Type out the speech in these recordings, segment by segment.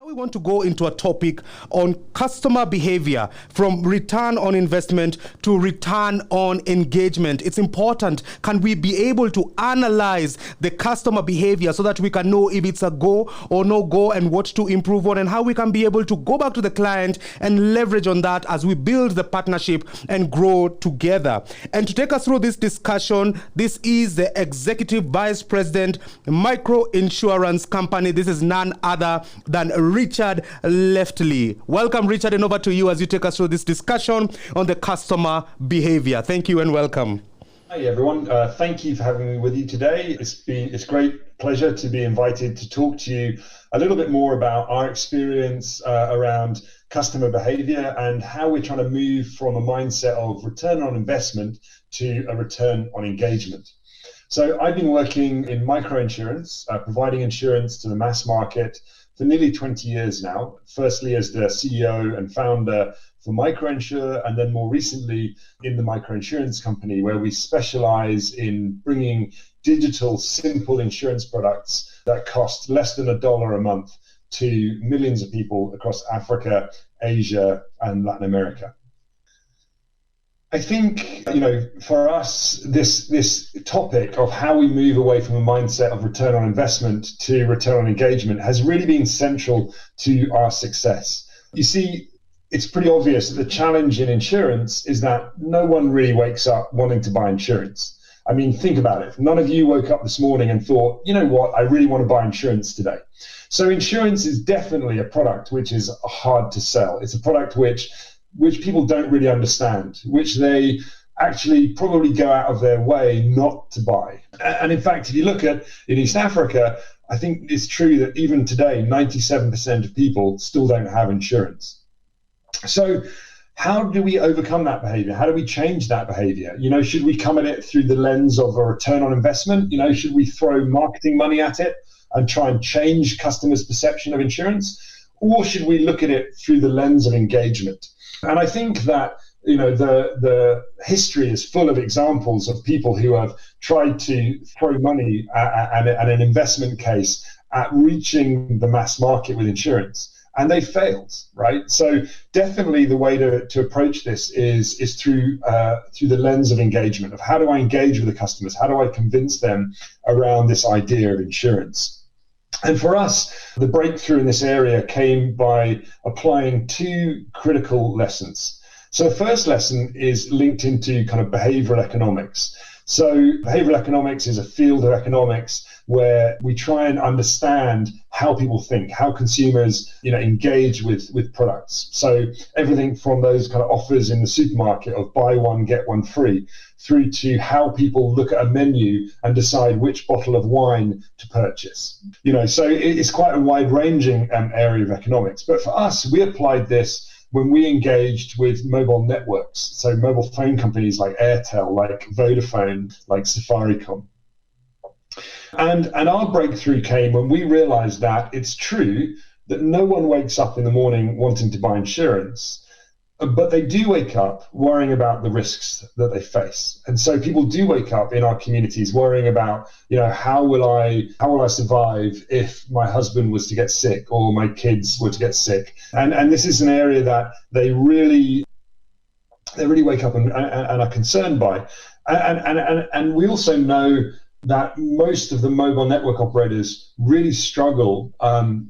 We want to go into a topic on customer behavior, from return on investment to return on engagement. It's important. Can we be able to analyze the customer behavior so that we can know if it's a go or no go and what to improve on, and how we can be able to go back to the client and leverage on that as we build the partnership and grow together. And to take us through this discussion, this is the Executive Vice President, Micro Insurance Company. This is none other than Richard Leftley. Welcome, Richard, and over to you as you take us through this discussion on the customer behavior. Thank you and welcome. Hi, everyone. Thank you for having me with you today. It's great pleasure to be invited to talk to you a little bit more about our experience around customer behavior and how we're trying to move from a mindset of return on investment to a return on engagement. So I've been working in microinsurance, providing insurance to the mass market for nearly 20 years now, firstly as the CEO and founder for MicroInsure, and then more recently in the microinsurance company, where we specialize in bringing digital, simple insurance products that cost less than $1 a month to millions of people across Africa, Asia, and Latin America. I think, for us, this topic of how we move away from a mindset of return on investment to return on engagement has really been central to our success. You see, it's pretty obvious that the challenge in insurance is that no one really wakes up wanting to buy insurance. I mean, think about it. None of you woke up this morning and thought, you know what, I really want to buy insurance today. So insurance is definitely a product which is hard to sell. It's a product which people don't really understand, which they actually probably go out of their way not to buy. And in fact, if you look at in East Africa, I think it's true that even today, 97% of people still don't have insurance. So how do we overcome that behavior? How do we change that behavior? Should we come at it through the lens of a return on investment? Should we throw marketing money at it and try and change customers' perception of insurance? Or should we look at it through the lens of engagement? And I think that the history is full of examples of people who have tried to throw money at an investment case at reaching the mass market with insurance, and they failed, right? So definitely the way to approach this is through the lens of engagement, of how do I engage with the customers? How do I convince them around this idea of insurance? And for us, the breakthrough in this area came by applying two critical lessons. So the first lesson is linked into kind of behavioral economics. So behavioral economics is a field of economics where we try and understand how people think, how consumers engage with products. So everything from those kind of offers in the supermarket of buy one, get one free, through to how people look at a menu and decide which bottle of wine to purchase. So it's quite a wide-ranging area of economics. But for us, we applied this when we engaged with mobile networks, so mobile phone companies like Airtel, like Vodafone, like Safaricom. And our breakthrough came when we realized that it's true that no one wakes up in the morning wanting to buy insurance, but they do wake up worrying about the risks that they face. And so people do wake up in our communities worrying about, how will I survive if my husband was to get sick or my kids were to get sick? And this is an area that they really wake up and are concerned by. And we also know that most of the mobile network operators really struggle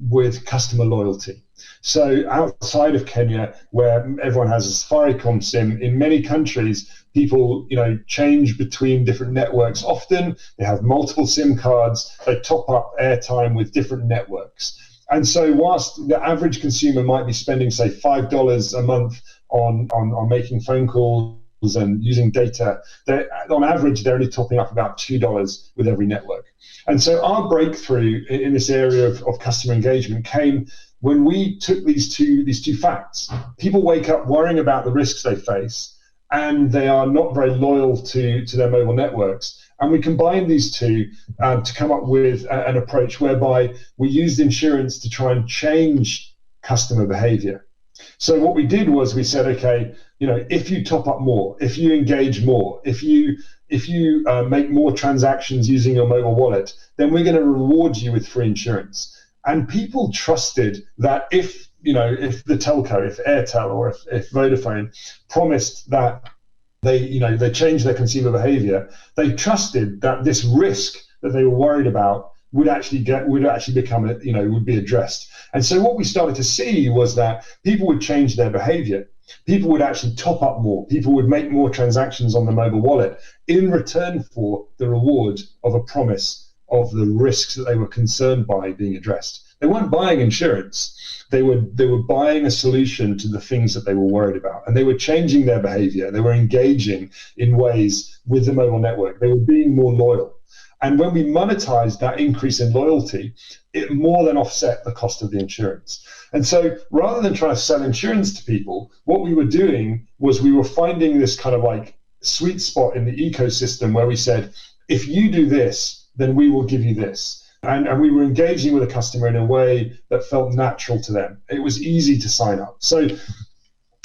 with customer loyalty. So outside of Kenya, where everyone has a Safaricom SIM, in many countries, people change between different networks. Often they have multiple SIM cards, they top up airtime with different networks. And so whilst the average consumer might be spending, say, $5 a month on making phone calls and using data, on average, they're only topping up about $2 with every network. And so our breakthrough in this area of customer engagement came when we took these two facts. People wake up worrying about the risks they face, and they are not very loyal to their mobile networks. And we combined these two to come up with an approach whereby we used insurance to try and change customer behavior. So what we did was we said, okay, if you top up more, if you engage more, if you make more transactions using your mobile wallet, then we're going to reward you with free insurance. And people trusted that if the telco, if Airtel or if Vodafone promised that they changed their consumer behavior, they trusted that this risk that they were worried about would actually be addressed. And so what we started to see was that people would change their behavior. People would actually top up more. People would make more transactions on the mobile wallet in return for the reward of a promise of the risks that they were concerned by being addressed. They weren't buying insurance. They were buying a solution to the things that they were worried about, and they were changing their behavior. They were engaging in ways with the mobile network. They were being more loyal. And when we monetized that increase in loyalty, it more than offset the cost of the insurance. And so rather than trying to sell insurance to people, what we were doing was we were finding this kind of like sweet spot in the ecosystem where we said, if you do this, then we will give you this. And we were engaging with a customer in a way that felt natural to them. It was easy to sign up. So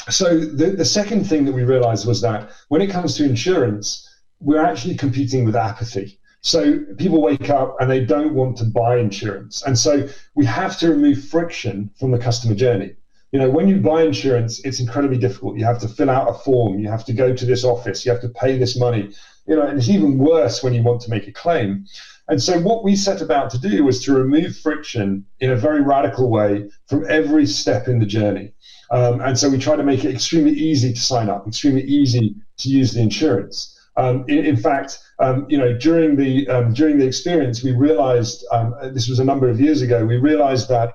the second thing that we realized was that when it comes to insurance, we're actually competing with apathy. So people wake up and they don't want to buy insurance. And so we have to remove friction from the customer journey. When you buy insurance, it's incredibly difficult. You have to fill out a form. You have to go to this office. You have to pay this money. And it's even worse when you want to make a claim. And so what we set about to do was to remove friction in a very radical way from every step in the journey. And so we try to make it extremely easy to sign up, extremely easy to use the insurance. In fact, during the experience, we realized, this was a number of years ago, we realized that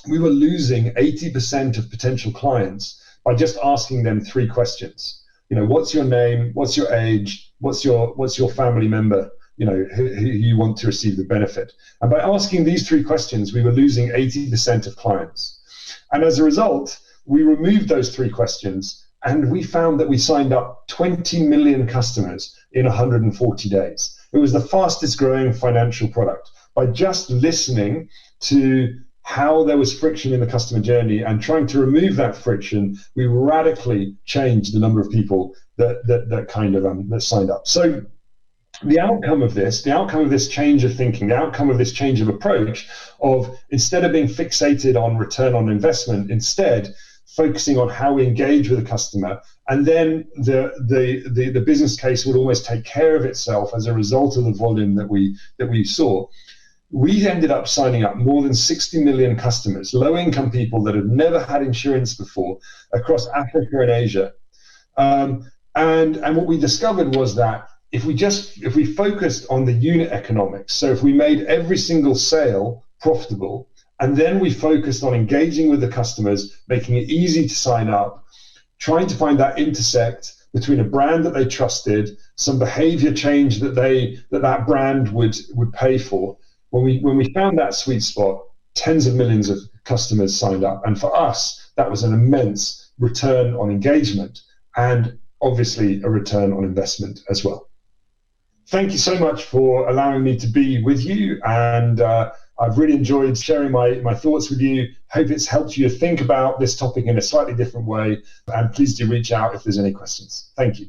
we were losing 80% of potential clients by just asking them 3 questions. What's your name? What's your age? What's your family member? Who you want to receive the benefit. And by asking these 3 questions, we were losing 80% of clients. And as a result, we removed those 3 questions, and we found that we signed up 20 million customers in 140 days. It was the fastest growing financial product. By just listening to how there was friction in the customer journey and trying to remove that friction, we radically changed the number of people that signed up. So the outcome of this change of thinking, the outcome of this change of approach, of instead of being fixated on return on investment, instead focusing on how we engage with the customer, and then the business case would always take care of itself as a result of the volume that we saw. We ended up signing up more than 60 million customers, low-income people that had never had insurance before, across Africa and Asia. And what we discovered was that if we focused on the unit economics, so if we made every single sale profitable, and then we focused on engaging with the customers, making it easy to sign up, trying to find that intersect between a brand that they trusted, some behavior change that brand would pay for. When we found that sweet spot, tens of millions of customers signed up. And for us, that was an immense return on engagement and obviously a return on investment as well. Thank you so much for allowing me to be with you, and I've really enjoyed sharing my thoughts with you. Hope it's helped you to think about this topic in a slightly different way, and please do reach out if there's any questions. Thank you.